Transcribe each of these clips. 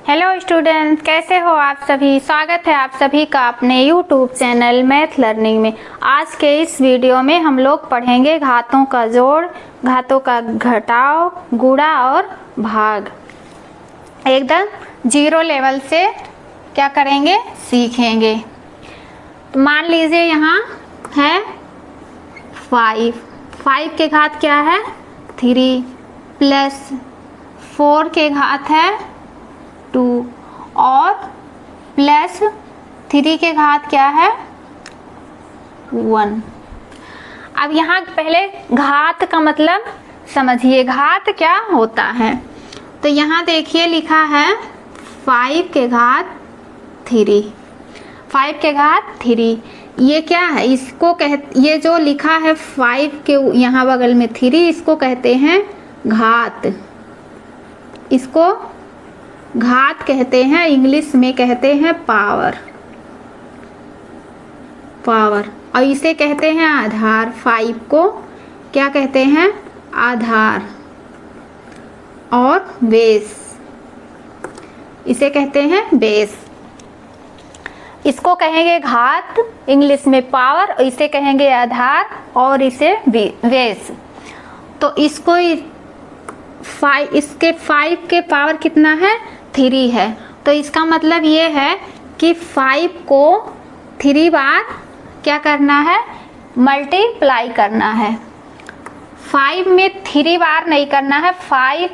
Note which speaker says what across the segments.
Speaker 1: Hello students, कैसे हो आप सभी। स्वागत है आप सभी का अपने यूट्यूब चैनल मैथ लर्निंग में। आज के इस वीडियो में हम लोग पढ़ेंगे घातों का जोड़, घातों का घटाव, गुणा और भाग। एकदम जीरो लेवल से क्या करेंगे, सीखेंगे। तो मान लीजिए यहाँ है 5 के घात क्या है 3 प्लस 4 के घात है 2 और प्लस 3 के घात क्या है 1। अब यहाँ पहले घात का मतलब समझिए, घात क्या होता है। तो यहाँ देखिए लिखा है 5 के घात 3, 5 के घात 3। ये क्या है, इसको ये जो लिखा है 5 के यहाँ बगल में 3, इसको कहते हैं घात। इसको घात कहते हैं, इंग्लिश में कहते हैं पावर। और इसे कहते हैं आधार। 5 को क्या कहते हैं, आधार और बेस, इसे कहते हैं बेस। इसको कहेंगे घात, इंग्लिश में पावर, इसे कहेंगे आधार और इसे बेस। तो इसको इसके 5 के पावर कितना है 3 है। तो इसका मतलब ये है कि 5 को 3 बार क्या करना है, मल्टीप्लाई करना है। 5 में 3 बार नहीं करना है, 5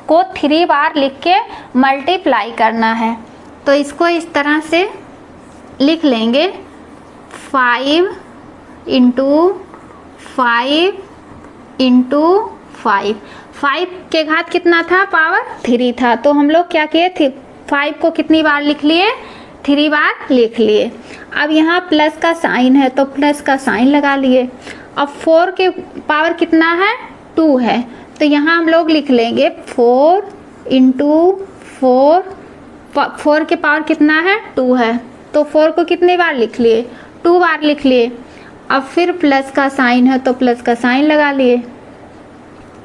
Speaker 1: को 3 बार लिख के मल्टीप्लाई करना है। तो इसको इस तरह से लिख लेंगे 5 इंटू 5 इंटू 5। 5 के घात कितना था, पावर 3 था। तो हम लोग क्या किए थे, 5 को कितनी बार लिख लिए, 3 बार लिख लिए। अब यहाँ प्लस का साइन है तो प्लस का साइन लगा लिए। अब 4 के पावर कितना है 2 है, तो यहाँ हम लोग लिख लेंगे 4 इंटू 4 के पावर कितना है 2 है, तो 4 को कितनी बार लिख लिए, 2 बार लिख लिए। अब फिर प्लस का साइन है तो प्लस का साइन लगा लिए।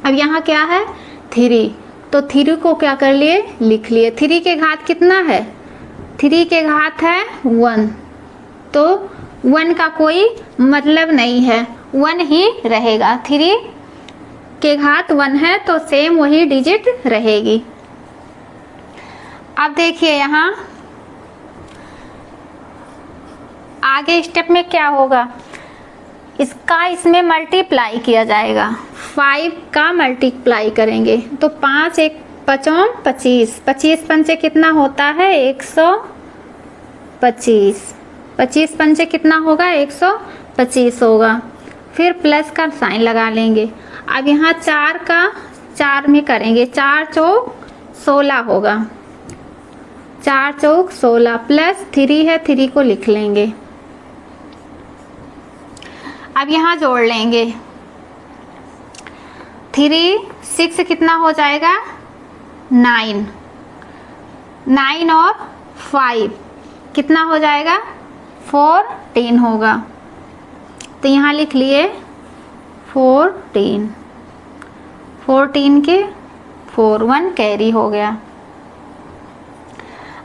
Speaker 1: अब यहाँ क्या है 3, तो 3 को क्या कर लिए, लिख लिए। 3 के घात कितना है, 3 के घात है 1, तो 1 का कोई मतलब नहीं है, 1 ही रहेगा। 3 के घात 1 है तो सेम वही डिजिट रहेगी। अब देखिए यहाँ आगे स्टेप में क्या होगा, इसका इसमें मल्टीप्लाई किया जाएगा। 5 का मल्टीप्लाई करेंगे तो 5 एक 5 25, 25 पंचे कितना होता है 125, 25 पंचे कितना होगा 125 होगा। फिर प्लस का साइन लगा लेंगे। अब यहाँ 4 का 4 में करेंगे, 4 चौक 16 होगा, 4 चौक 16 प्लस 3 है, 3 को लिख लेंगे। अब यहाँ जोड़ लेंगे 3 6 कितना हो जाएगा 9, 9 और 5 कितना हो जाएगा 14 होगा। तो यहाँ लिख लिए 14, 14 के 4, 1 कैरी हो गया।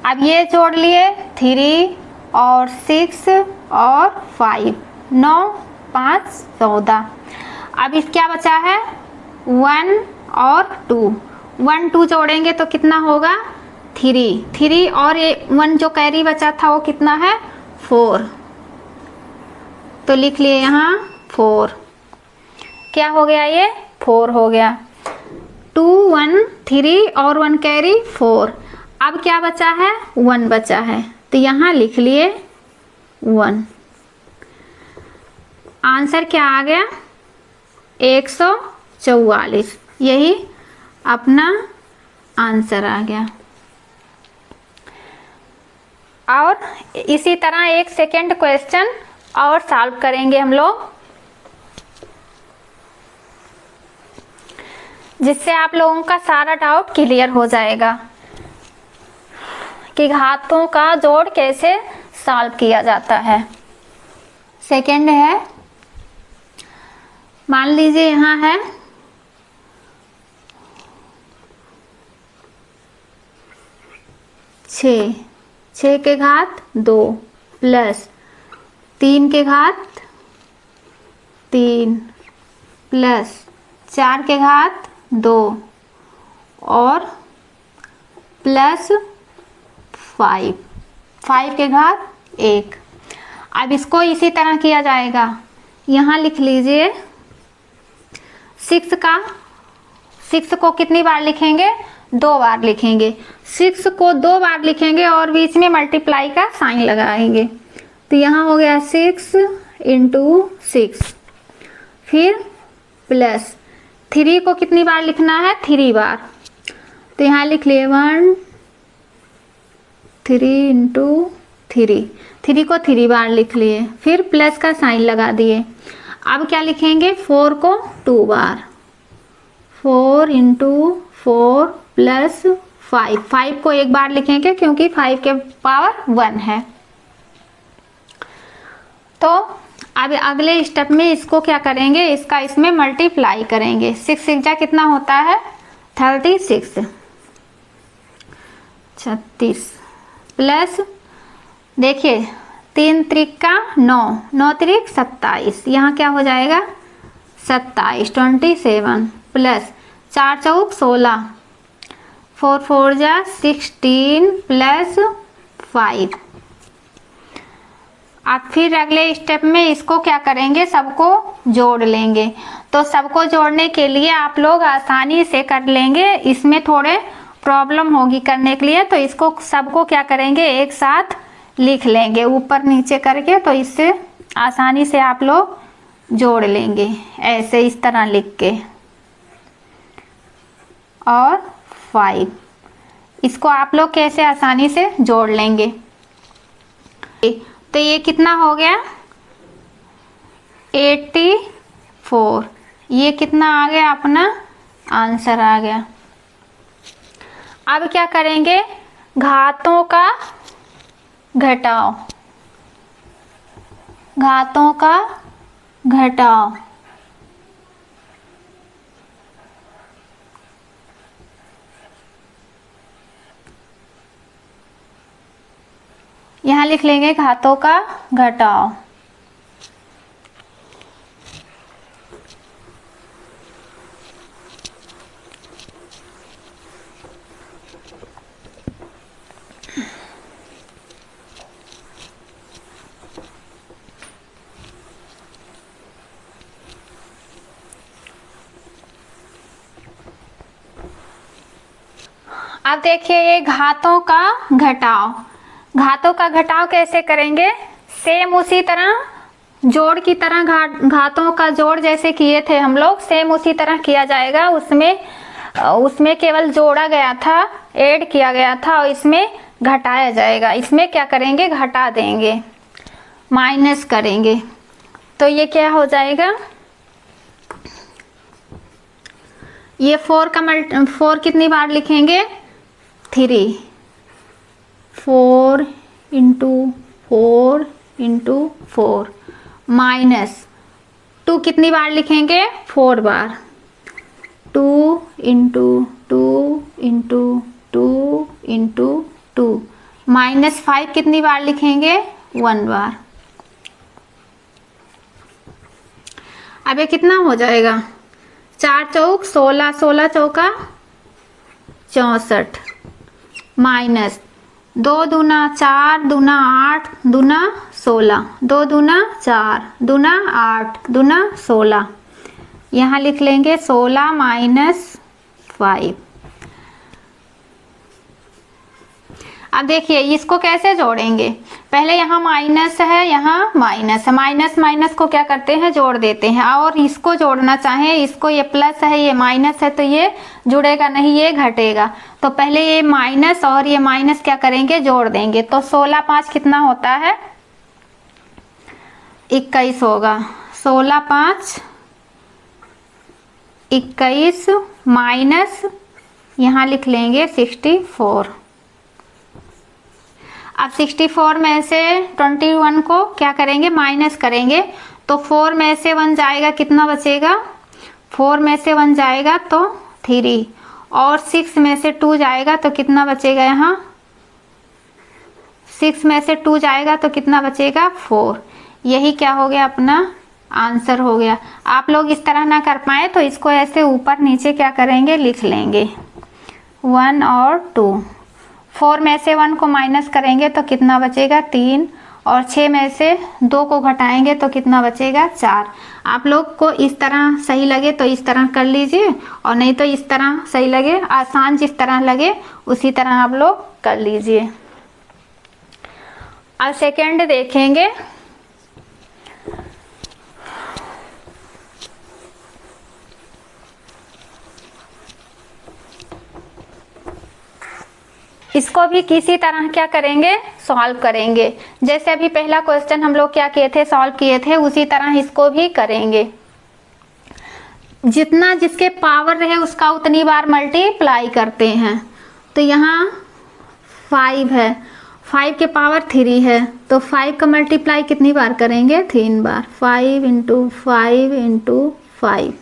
Speaker 1: अब ये जोड़ लिए 3 और 6 और 5, 9 5 14। अब इस क्या बचा है 1 और 2, 1 2 जोड़ेंगे तो कितना होगा 3 और ये 1 जो कैरी बचा था वो कितना है 4, तो लिख लिए यहाँ 4। क्या हो गया, ये 4 हो गया। 2 1 3 और 1 कैरी 4। अब क्या बचा है 1 बचा है, तो यहाँ लिख लिए 1। आंसर क्या आ गया 144, यही अपना आंसर आ गया। और इसी तरह एक सेकेंड क्वेश्चन और सॉल्व करेंगे हम लोग, जिससे आप लोगों का सारा डाउट क्लियर हो जाएगा कि घातों का जोड़ कैसे सॉल्व किया जाता है। सेकेंड है, मान लीजिए यहाँ है 6, 6 के घात 2 प्लस 3 के घात 3 प्लस 4 के घात 2 और प्लस 5, 5 के घात 1। अब इसको इसी तरह किया जाएगा। यहाँ लिख लीजिए 6 को कितनी बार लिखेंगे? 2 बार लिखेंगे। 6 को 2 बार लिखेंगे और बीच में मल्टीप्लाई का साइन लगाएंगे। तो यहाँ हो गया 6 × 6, फिर प्लस 3 को कितनी बार लिखना है? 3 बार। तो यहाँ लिख लिए 1 3 × 3, 3 को 3 बार लिख लिए, फिर प्लस का साइन लगा दिए। अब क्या लिखेंगे? 4 को 2 बार, 4 × 4 प्लस 5, 5 को 1 बार लिखेंगे क्योंकि 5 के पावर 1 है। तो अब अगले स्टेप में इसको क्या करेंगे? इसका इसमें मल्टीप्लाई करेंगे। 6 6 कितना होता है? 36, 36 प्लस देखिए 3 त्रिक 9, 9 त्रिक 27, यहाँ क्या हो जाएगा? 27, 27 प्लस 4 चौक 16, 4 4 जा 16 प्लस 5। अब फिर अगले स्टेप में इसको क्या करेंगे? सबको जोड़ लेंगे। तो सबको जोड़ने के लिए आप लोग आसानी से कर लेंगे, इसमें थोड़े प्रॉब्लम होगी करने के लिए। तो इसको सबको क्या करेंगे? एक साथ लिख लेंगे ऊपर नीचे करके, तो इससे आसानी से आप लोग जोड़ लेंगे ऐसे इस तरह लिख के। और 5 इसको आप लोग कैसे आसानी से जोड़ लेंगे? तो ये कितना हो गया? 84। ये कितना आ गया? अपना आंसर आ गया। अब क्या करेंगे? घातों का घटाव, घातों का घटाव। यहाँ लिख लेंगे घातों का घटाव। अब देखिए ये घातों का घटाव, घातों का घटाव कैसे करेंगे? सेम उसी तरह जोड़ की तरह घातों का जोड़ जैसे किए थे हम लोग, सेम उसी तरह किया जाएगा। उसमें केवल जोड़ा गया था, ऐड किया गया था, और इसमें घटाया जाएगा। इसमें क्या करेंगे? घटा देंगे, माइनस करेंगे। तो ये क्या हो जाएगा? ये 4 कितनी बार लिखेंगे? 3, 4 × 4 × 4 माइनस 2 कितनी बार लिखेंगे? 4 बार, 2 × 2 × 2 × 2 माइनस 5 कितनी बार लिखेंगे? 1 बार। अब ये कितना हो जाएगा? 4 चौक 16, 16 चौका 64 माइनस 2 दूना 4 दूना 8 दूना 16, 2 दूना 4 दूना 8 दूना 16। यहाँ लिख लेंगे 16 माइनस 5। अब देखिए इसको कैसे जोड़ेंगे? पहले यहाँ माइनस है, यहाँ माइनस है, माइनस माइनस को क्या करते हैं? जोड़ देते हैं। और इसको जोड़ना चाहें, इसको ये प्लस है ये माइनस है, तो ये जुड़ेगा नहीं, ये घटेगा। तो पहले ये माइनस और ये माइनस क्या करेंगे? जोड़ देंगे। तो 16 5 कितना होता है? 21 होगा। 16 5 21 माइनस यहाँ लिख लेंगे 64। अब 64 में से 21 को क्या करेंगे? माइनस करेंगे। तो 4 में से 1 जाएगा, कितना बचेगा? 4 में से 1 जाएगा तो 3, और 6 में से 2 जाएगा तो कितना बचेगा? यहाँ 6 में से 2 जाएगा तो कितना बचेगा 4। यही क्या हो गया अपना आंसर हो गया। आप लोग इस तरह ना कर पाए तो इसको ऐसे ऊपर नीचे क्या करेंगे लिख लेंगे 1 और 2। 4 में से 1 को माइनस करेंगे तो कितना बचेगा 3 और 6 में से 2 को घटाएंगे तो कितना बचेगा 4। आप लोग को इस तरह सही लगे तो इस तरह कर लीजिए और नहीं तो इस तरह सही लगे, आसान जिस तरह लगे उसी तरह आप लोग कर लीजिए। अब सेकंड देखेंगे। इसको भी किसी तरह क्या करेंगे सॉल्व करेंगे। जैसे अभी पहला क्वेश्चन हम लोग क्या किए थे सॉल्व किए थे उसी तरह इसको भी करेंगे। जितना जिसके पावर रहे उसका उतनी बार मल्टीप्लाई करते हैं। तो यहाँ 5 है, 5 के पावर 3 है तो 5 का मल्टीप्लाई कितनी बार करेंगे 3 बार। 5 × 5 × 5।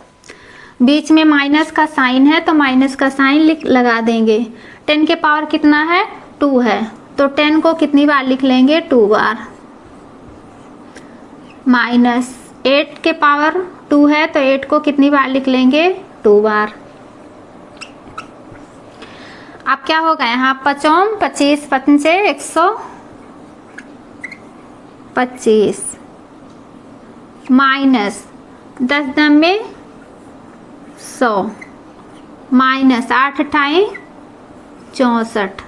Speaker 1: बीच में माइनस का साइन है तो माइनस का साइन लगा देंगे। 10 के पावर कितना है 2 है तो 10 को कितनी बार लिख लेंगे 2 बार। माइनस 8 के पावर 2 है तो 8 को कितनी बार लिख लेंगे 2 बार। अब क्या होगा यहाँ 5 25 5 125 माइनस 10 में 100 माइनस 8 × 64।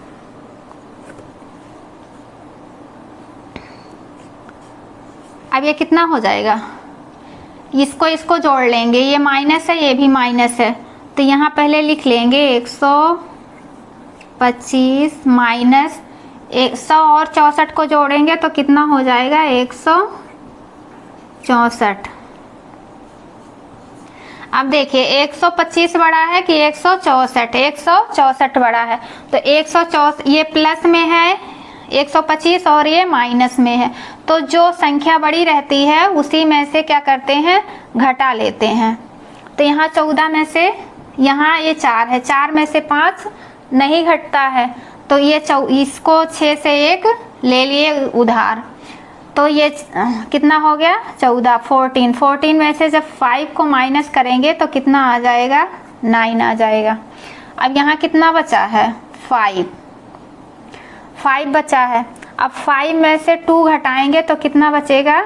Speaker 1: अब ये कितना हो जाएगा, इसको जोड़ लेंगे, ये माइनस है ये भी माइनस है तो यहाँ पहले लिख लेंगे 125 माइनस 100 और 64 को जोड़ेंगे तो कितना हो जाएगा 164। अब देखिए 125 बड़ा है कि 164, 164 बड़ा है तो 164 ये प्लस में है 125 और ये माइनस में है तो जो संख्या बड़ी रहती है उसी में से क्या करते हैं घटा लेते हैं। तो यहाँ 14 में से यहाँ ये 4 है, 4 में से 5 नहीं घटता है तो ये इसको 6 से 1 ले लिए उधार तो ये कितना हो गया 14। 14 में से जब 5 को माइनस करेंगे तो कितना आ जाएगा 9 आ जाएगा। अब यहाँ कितना बचा है 5 बचा है। अब 5 में से 2 घटाएंगे तो कितना बचेगा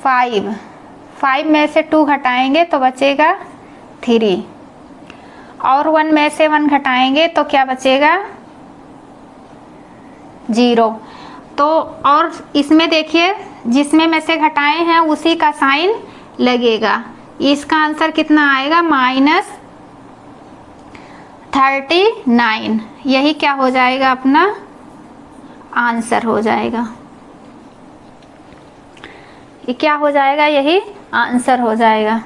Speaker 1: 5 में से 2 घटाएंगे तो बचेगा 3 और 1 में से 1 घटाएंगे तो क्या बचेगा 0। तो और इसमें देखिए जिसमें में से घटाए हैं उसी का साइन लगेगा। इसका आंसर कितना आएगा -39। यही क्या हो जाएगा अपना आंसर हो जाएगा। ये क्या हो जाएगा यही आंसर हो जाएगा।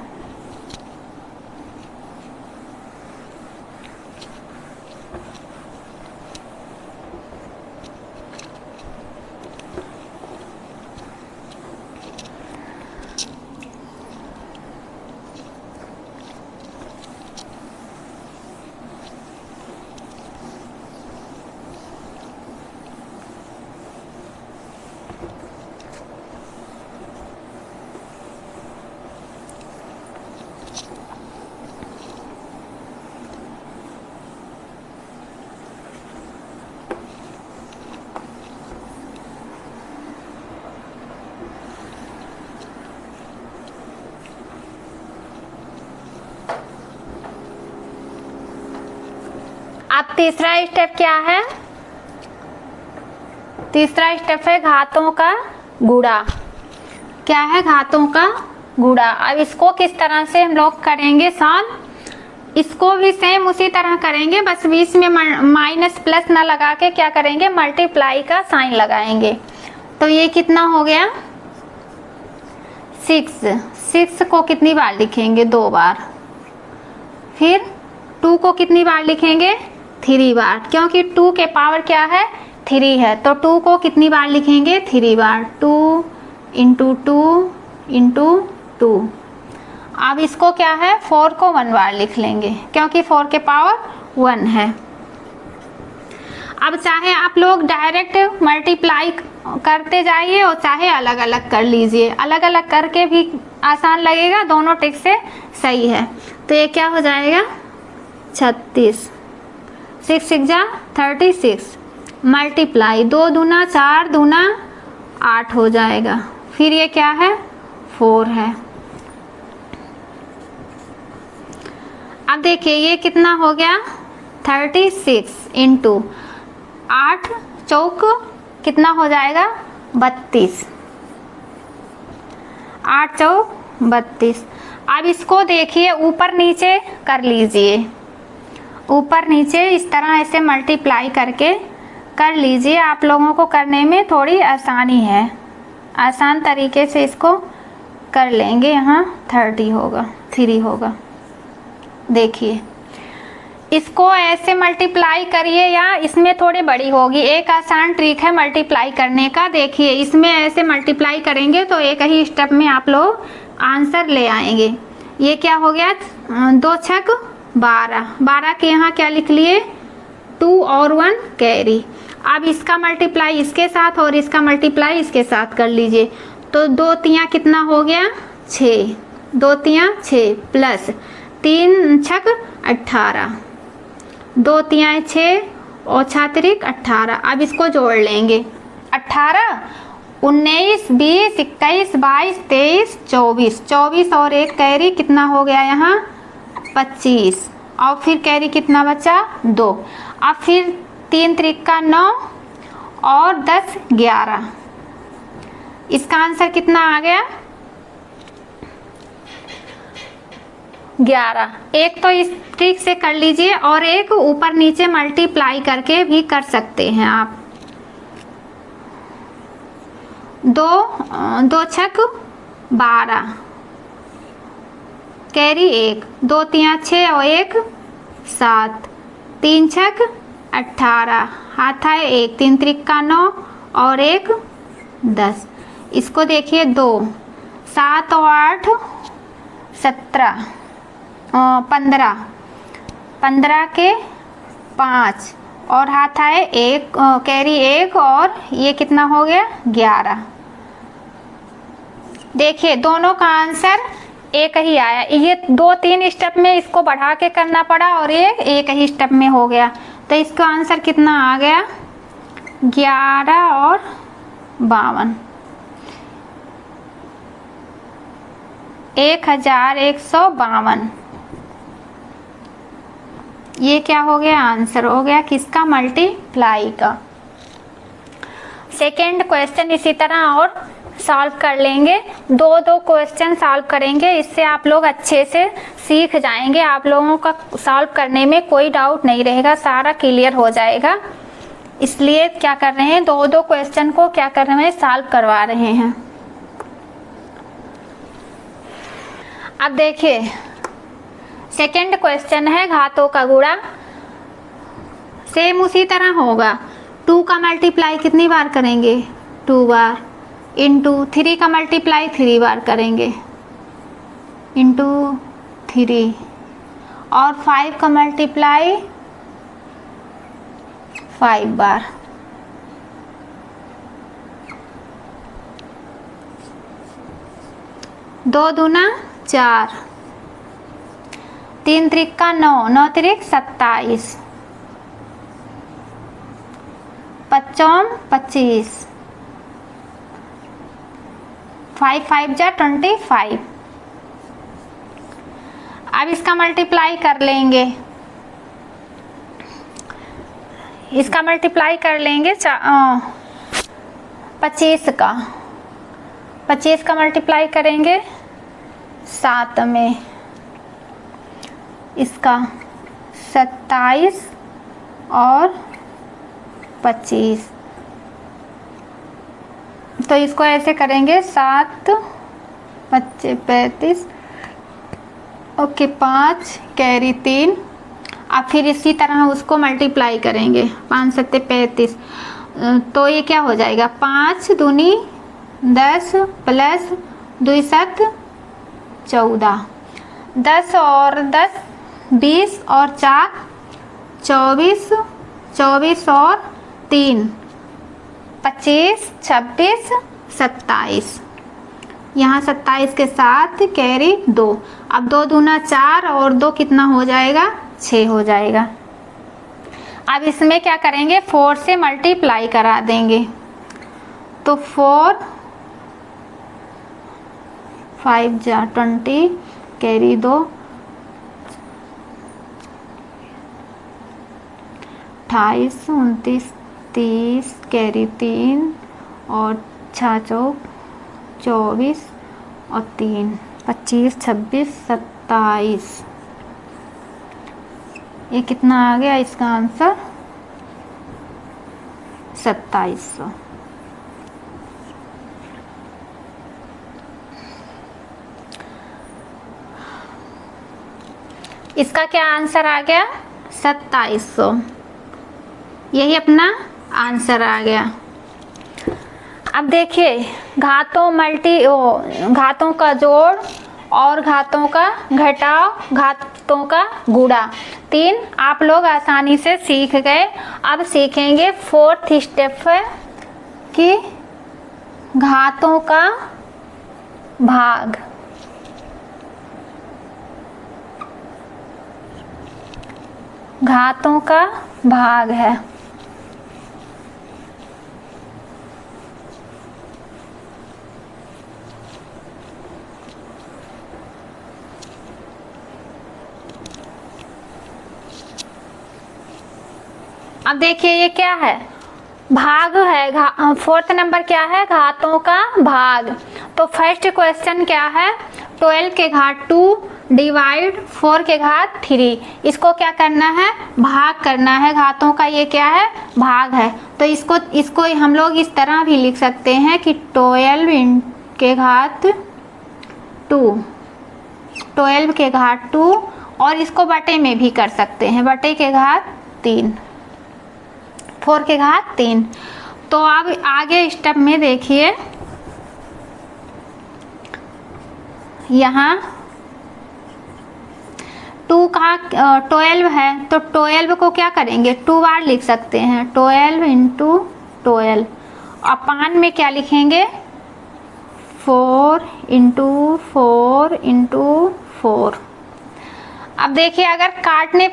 Speaker 1: अब तीसरा स्टेप क्या है, तीसरा स्टेप है घातों का गुणा। क्या है घातों का गुणा। अब इसको किस तरह से हम लोग करेंगे सॉल्व, इसको भी सेम उसी तरह करेंगे, बस बीच में माइनस प्लस ना लगा के क्या करेंगे मल्टीप्लाई का साइन लगाएंगे। तो ये कितना हो गया 6 को कितनी बार लिखेंगे 2 बार, फिर 2 को कितनी बार लिखेंगे 3 बार, क्योंकि 2 के पावर क्या है 3 है तो 2 को कितनी बार लिखेंगे 3 बार। 2 × 2 × 2। अब इसको क्या है 4 को 1 बार लिख लेंगे क्योंकि 4 के पावर 1 है। अब चाहे आप लोग डायरेक्ट मल्टीप्लाई करते जाइए और चाहे अलग अलग कर लीजिए, अलग अलग करके भी आसान लगेगा, दोनों ट्रिक से सही है। तो ये क्या हो जाएगा 36, 6 6 जा 36 मल्टीप्लाई 2 दूना 4 दूना 8 हो जाएगा। फिर ये क्या है 4 है। अब देखिए ये कितना हो गया 36 इंटू 8 चौक कितना हो जाएगा 32, 8 चौक 32। अब इसको देखिए ऊपर नीचे कर लीजिए, ऊपर नीचे इस तरह ऐसे मल्टीप्लाई करके कर लीजिए। आप लोगों को करने में थोड़ी आसानी है, आसान तरीके से इसको कर लेंगे। यहाँ 30 होगा 3 होगा। देखिए इसको ऐसे मल्टीप्लाई करिए या इसमें थोड़ी बड़ी होगी। एक आसान ट्रिक है मल्टीप्लाई करने का। देखिए इसमें ऐसे मल्टीप्लाई करेंगे तो एक ही स्टेप में आप लोग आंसर ले आएंगे। ये क्या हो गया 2 छक 12, 12 के यहाँ क्या लिख लिए 2 और 1 कैरी। अब इसका मल्टीप्लाई इसके साथ और इसका मल्टीप्लाई इसके साथ कर लीजिए। तो 2 तियाँ कितना हो गया 6, 2 तियाँ 6 प्लस 3 छक 18, 2 तियाँ 6 और 6 18। अब इसको जोड़ लेंगे 18 19 20 21 22 23 24, 24 और 1 कैरी कितना हो गया यहाँ 25 और फिर कैरी कितना बचा 2। अब फिर 3 त्रिका 9 और 10 11। इसका आंसर कितना आ गया 11। एक तो इस ट्रिक से कर लीजिए और एक ऊपर नीचे मल्टीप्लाई करके भी कर सकते हैं आप। 2 छक 12 कैरी 1, 2 तियाँ 6 और 1 7, 3 छक 18 हाथ आए 1, 3 त्रिका 9 और 1 10। इसको देखिए 2 7 और 8 17 15, 15 के 5 और हाथ आए 1 कैरी 1 और ये कितना हो गया 11। देखिए दोनों का आंसर एक ही आया। ये 2-3 स्टेप में इसको बढ़ा के करना पड़ा और ये एक ही स्टेप में हो गया। तो इसका आंसर कितना आ गया 11 और 52, 1152। ये क्या हो गया आंसर हो गया किसका मल्टीप्लाई का। सेकेंड क्वेश्चन इसी तरह और सॉल्व कर लेंगे। 2 क्वेश्चन सॉल्व करेंगे, इससे आप लोग अच्छे से सीख जाएंगे। आप लोगों का सॉल्व करने में कोई डाउट नहीं रहेगा, सारा क्लियर हो जाएगा। इसलिए क्या कर रहे हैं 2 क्वेश्चन को क्या कर रहे हैं सॉल्व करवा रहे हैं। अब देखिए सेकेंड क्वेश्चन है घातों का गुणा। सेम उसी तरह होगा। 2 का मल्टीप्लाई कितनी बार करेंगे 2 बार, इंटू 3 का मल्टीप्लाई 3 बार करेंगे, इंटू 3 और 5 का मल्टीप्लाई 5 बार। दो दूना 4, 3 त्रिका 9, 9 त्रिक 27, 55 25, 5 5 जा 25। अब इसका मल्टीप्लाई कर लेंगे, इसका मल्टीप्लाई कर लेंगे 25 का, 25 का मल्टीप्लाई करेंगे 7 में, इसका 27 और 25। तो इसको ऐसे करेंगे 7 25 35 ओके 5 कैरी 3। अब फिर इसी तरह उसको मल्टीप्लाई करेंगे 5 7 35। तो ये क्या हो जाएगा 5 दूनी 10 प्लस 2 7 14, 10 और 10 20 और 4 24 24 और 3, 25, 26, 27। यहाँ 27 के साथ कैरी 2। अब 2 दूना 4 और 2 कितना हो जाएगा? 6 हो जाएगा। अब इसमें क्या करेंगे? 4 से मल्टीप्लाई करा देंगे। तो 4, 5 जा 20, कैरी 2, 28, 29, 30, कैरी 3 और 6 चौक 24 और 3, 25, 26, 27। ये कितना आ गया इसका आंसर? 2700। इसका क्या आंसर आ गया? 2700। यही अपना आंसर आ गया। अब देखिए घातों का जोड़ और घातों का घटाव, घातों का गुणा, 3 आप लोग आसानी से सीख गए। अब सीखेंगे 4th स्टेप है कि घातों का भाग। घातों का भाग है। अब देखिए ये क्या है? भाग है। 4th नंबर क्या है? घातों का भाग। तो फर्स्ट क्वेश्चन क्या है? 12 के घात 2 डिवाइड 4 के घात 3। इसको क्या करना है? भाग करना है। घातों का ये क्या है? भाग है। तो इसको हम लोग इस तरह भी लिख सकते हैं कि 12 के घात 2, 12 के घात 2, और इसको बटे में भी कर सकते हैं, बटे के घात 3, 4 के घात 3। तो अब आगे स्टेप में देखिए, यहाँ 2 का 12 है, तो 12 को क्या करेंगे? 2 बार लिख सकते हैं। 12 × 12। अपान में क्या लिखेंगे? 4 × 4 × 4। अब देखिए अगर काटने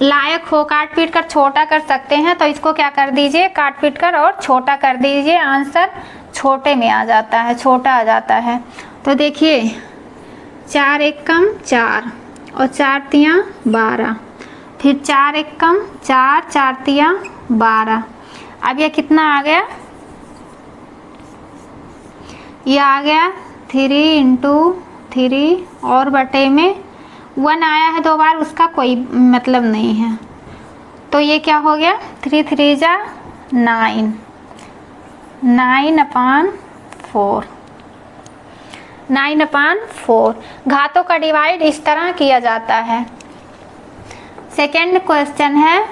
Speaker 1: लायक हो, काट पीट कर छोटा कर सकते हैं, तो इसको क्या कर दीजिए? काट पीट कर और छोटा कर दीजिए। आंसर छोटे में आ जाता है, छोटा आ जाता है। तो देखिए 4 एकम 4 और 4 तियाँ 12, फिर 4 एकम 4, 4 तियाँ 12। अब ये कितना आ गया? ये आ गया 3 × 3 और बटे में 1 आया है 2 बार, उसका कोई मतलब नहीं है। तो ये क्या हो गया? 3 3 जा 9, 9/4, 9/4। घातों का डिवाइड इस तरह किया जाता है। सेकेंड क्वेश्चन है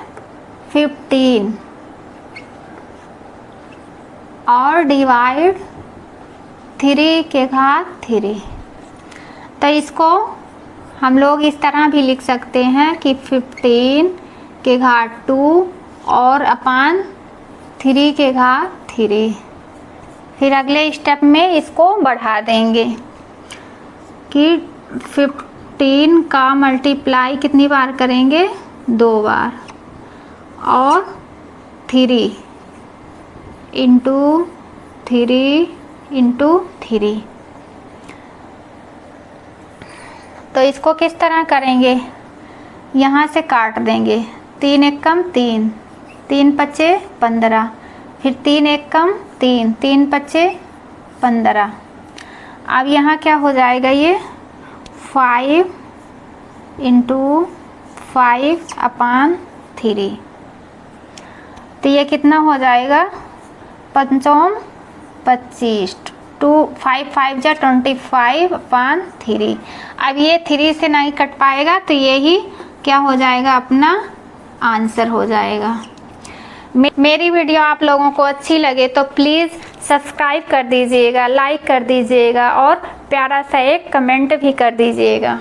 Speaker 1: 15 और डिवाइड 3 के घात 3। तो इसको हम लोग इस तरह भी लिख सकते हैं कि 15 के घात 2 और अपान 3 के घात 3। फिर अगले स्टेप में इसको बढ़ा देंगे कि 15 का मल्टीप्लाई कितनी बार करेंगे? 2 बार, और 3 × 3 × 3। तो इसको किस तरह करेंगे? यहाँ से काट देंगे। 3 एकम 3, 3 पचे 15, फिर 3 एकम 3, 3 पचे 15। अब यहाँ क्या हो जाएगा? ये 5 × 5/3। तो ये कितना हो जाएगा? 5 25, 5 5 जा 25/3। अब ये 3 से नहीं कट पाएगा, तो यही क्या हो जाएगा? अपना आंसर हो जाएगा। मेरी वीडियो आप लोगों को अच्छी लगे तो प्लीज़ सब्सक्राइब कर दीजिएगा, लाइक कर दीजिएगा और प्यारा सा एक कमेंट भी कर दीजिएगा।